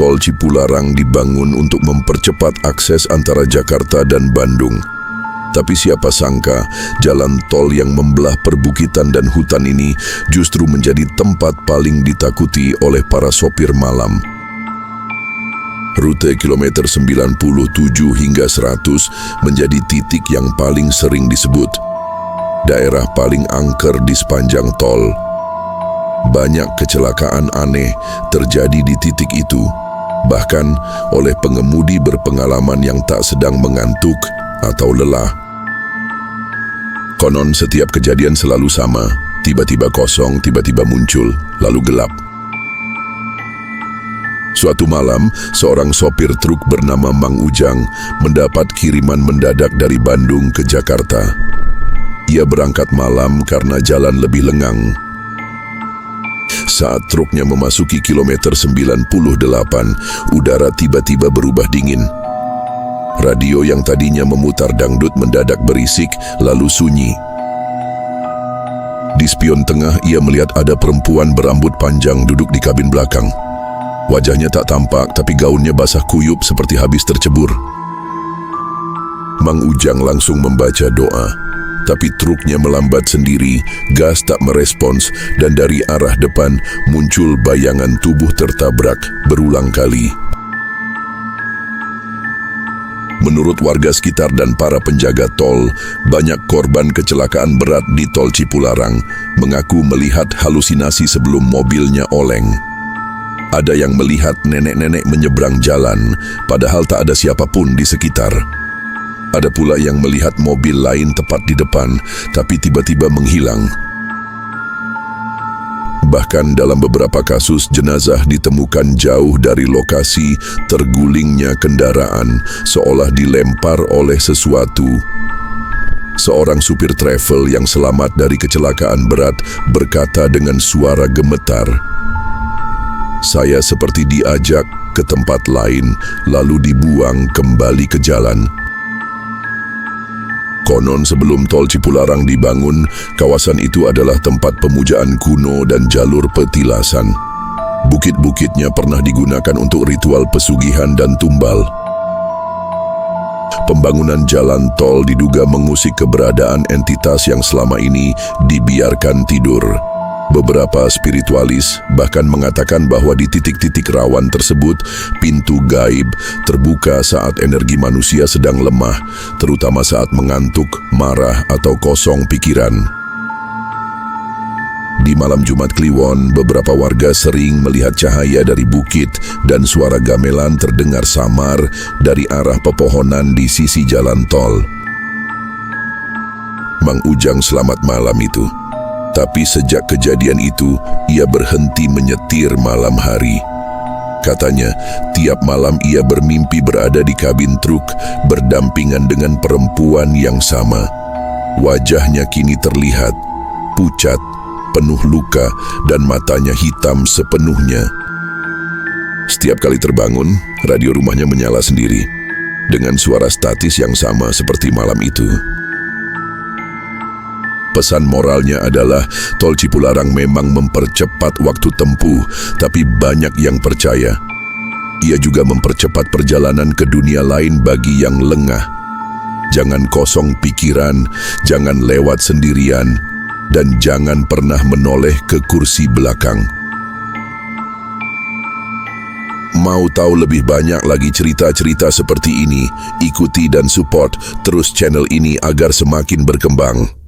tol Cipularang dibangun untuk mempercepat akses antara Jakarta dan Bandung. Tapi siapa sangka, jalan tol yang membelah perbukitan dan hutan ini justru menjadi tempat paling ditakuti oleh para sopir malam. Rute kilometer 97 hingga 100 menjadi titik yang paling sering disebut. Daerah paling angker di sepanjang tol. Banyak kecelakaan aneh terjadi di titik itu, bahkan oleh pengemudi berpengalaman yang tak sedang mengantuk atau lelah. Konon setiap kejadian selalu sama, tiba-tiba kosong, tiba-tiba muncul, lalu gelap. Suatu malam, seorang sopir truk bernama Mang Ujang mendapat kiriman mendadak dari Bandung ke Jakarta. Ia berangkat malam karena jalan lebih lengang. Saat truknya memasuki kilometer 98, udara tiba-tiba berubah dingin. Radio yang tadinya memutar dangdut mendadak berisik, lalu sunyi. Di spion tengah, ia melihat ada perempuan berambut panjang duduk di kabin belakang. Wajahnya tak tampak, tapi gaunnya basah kuyup seperti habis tercebur. Mang Ujang langsung membaca doa, tapi truknya melambat sendiri, gas tak merespons, dan dari arah depan muncul bayangan tubuh tertabrak berulang kali. Menurut warga sekitar dan para penjaga tol, banyak korban kecelakaan berat di tol Cipularang mengaku melihat halusinasi sebelum mobilnya oleng. Ada yang melihat nenek-nenek menyeberang jalan, padahal tak ada siapapun di sekitar. Ada pula yang melihat mobil lain tepat di depan, tapi tiba-tiba menghilang. Bahkan dalam beberapa kasus, jenazah ditemukan jauh dari lokasi tergulingnya kendaraan, seolah dilempar oleh sesuatu. Seorang supir travel yang selamat dari kecelakaan berat berkata dengan suara gemetar, "Saya seperti diajak ke tempat lain, lalu dibuang kembali ke jalan." Konon sebelum tol Cipularang dibangun, kawasan itu adalah tempat pemujaan kuno dan jalur petilasan. Bukit-bukitnya pernah digunakan untuk ritual pesugihan dan tumbal. Pembangunan jalan tol diduga mengusik keberadaan entitas yang selama ini dibiarkan tidur. Beberapa spiritualis bahkan mengatakan bahwa di titik-titik rawan tersebut, pintu gaib terbuka saat energi manusia sedang lemah, terutama saat mengantuk, marah, atau kosong pikiran. Di malam Jumat Kliwon, beberapa warga sering melihat cahaya dari bukit dan suara gamelan terdengar samar dari arah pepohonan di sisi jalan tol. Mang Ujang selamat malam itu. Tapi sejak kejadian itu, ia berhenti menyetir malam hari. Katanya, tiap malam ia bermimpi berada di kabin truk, berdampingan dengan perempuan yang sama. Wajahnya kini terlihat pucat, penuh luka, dan matanya hitam sepenuhnya. Setiap kali terbangun, radio rumahnya menyala sendiri, dengan suara statis yang sama seperti malam itu. Pesan moralnya adalah tol Cipularang memang mempercepat waktu tempuh, tapi banyak yang percaya. Ia juga mempercepat perjalanan ke dunia lain bagi yang lengah. Jangan kosong pikiran, jangan lewat sendirian, dan jangan pernah menoleh ke kursi belakang. Mau tahu lebih banyak lagi cerita-cerita seperti ini? Ikuti dan support terus channel ini agar semakin berkembang.